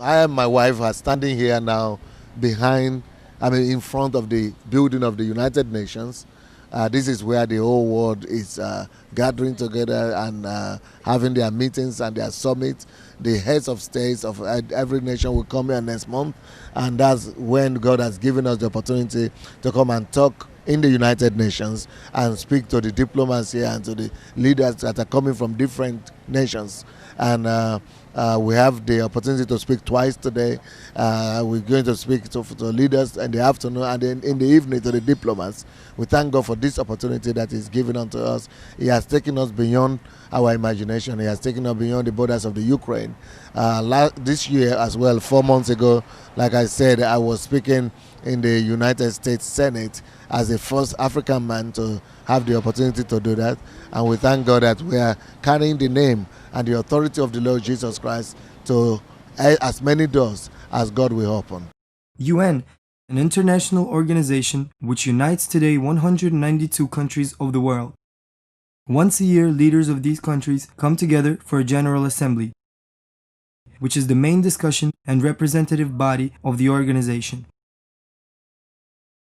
I and my wife are standing here now in front of the building of the United Nations. This is where the whole world is gathering together and having their meetings and their summits. The heads of states of every nation will come here next month, and that's when God has given us the opportunity to come and talk in the United Nations and speak to the diplomats here and to the leaders that are coming from different nations. And we have the opportunity to speak twice today. We're going to speak to leaders in the afternoon and then in the evening to the diplomats. We thank God for this opportunity that He's given unto us. He has taken us beyond our imagination. He has taken us beyond the borders of the Ukraine. This year as well, 4 months ago, like I said, I was speaking in the United States Senate as the first African man to have the opportunity to do that. And we thank God that we are carrying the name and the authority of the Lord Jesus Christ to as many doors as God will open. UN, an international organization which unites today 192 countries of the world. Once a year, leaders of these countries come together for a General Assembly, which is the main discussion and representative body of the organization.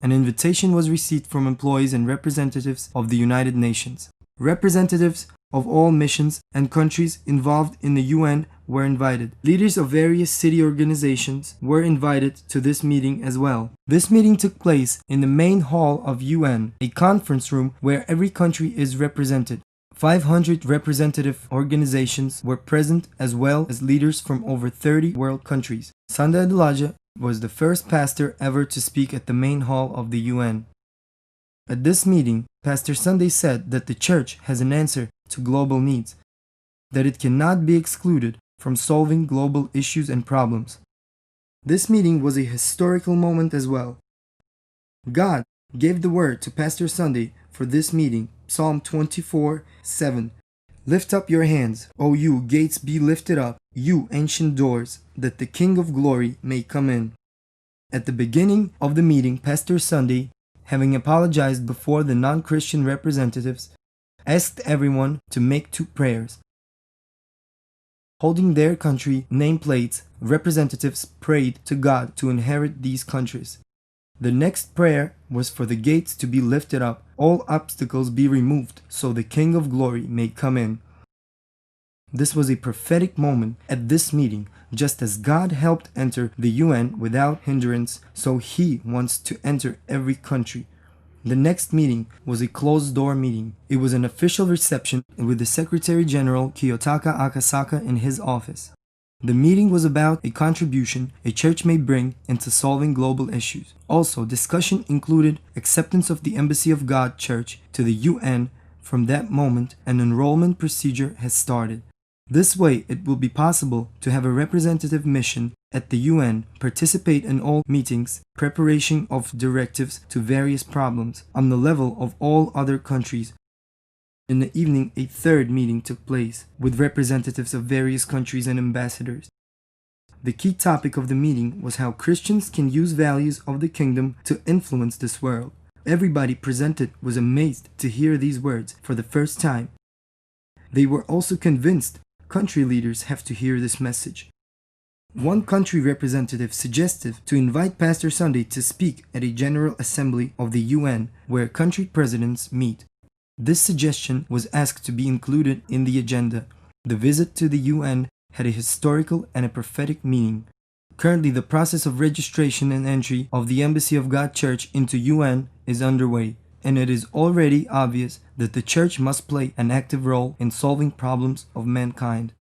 An invitation was received from employees and representatives of the United Nations. Representatives of all missions and countries involved in the UN were invited. Leaders of various city organizations were invited to this meeting as well. This meeting took place in the main hall of UN, a conference room where every country is represented. 500 representative organizations were present as well as leaders from over 30 world countries. Sandey Adelajja was the first pastor ever to speak at the main hall of the UN. At this meeting, Pastor Sandey said that the church has an answer to global needs, that it cannot be excluded from solving global issues and problems. This meeting was a historical moment as well. God gave the word to Pastor Sandey for this meeting, Psalm 24:7. Lift up your hands, O you gates, be lifted up, you ancient doors, that the King of glory may come in. At the beginning of the meeting, Pastor Sandey, having apologized before the non-Christian representatives, asked everyone to make 2 prayers. Holding their country nameplates, representatives prayed to God to inherit these countries. The next prayer was for the gates to be lifted up, all obstacles be removed, so the King of glory may come in. This was a prophetic moment at this meeting. Just as God helped enter the UN without hindrance, so He wants to enter every country. The next meeting was a closed-door meeting. It was an official reception with the Secretary General Kiyotaka Akasaka in his office. The meeting was about a contribution a church may bring into solving global issues. Also, discussion included acceptance of the Embassy of God Church to the UN. From that moment, an enrollment procedure has started. This way, it will be possible to have a representative mission at the UN, participate in all meetings, preparation of directives to various problems on the level of all other countries. In the evening, a third meeting took place with representatives of various countries and ambassadors. The key topic of the meeting was how Christians can use values of the kingdom to influence this world. Everybody presented was amazed to hear these words for the first time. They were also convinced country leaders have to hear this message. One country representative suggested to invite Pastor Sandey to speak at a General Assembly of the UN where country presidents meet. This suggestion was asked to be included in the agenda. The visit to the UN had a historical and a prophetic meaning. Currently, the process of registration and entry of the Embassy of God Church into UN is underway, and it is already obvious that the church must play an active role in solving problems of mankind.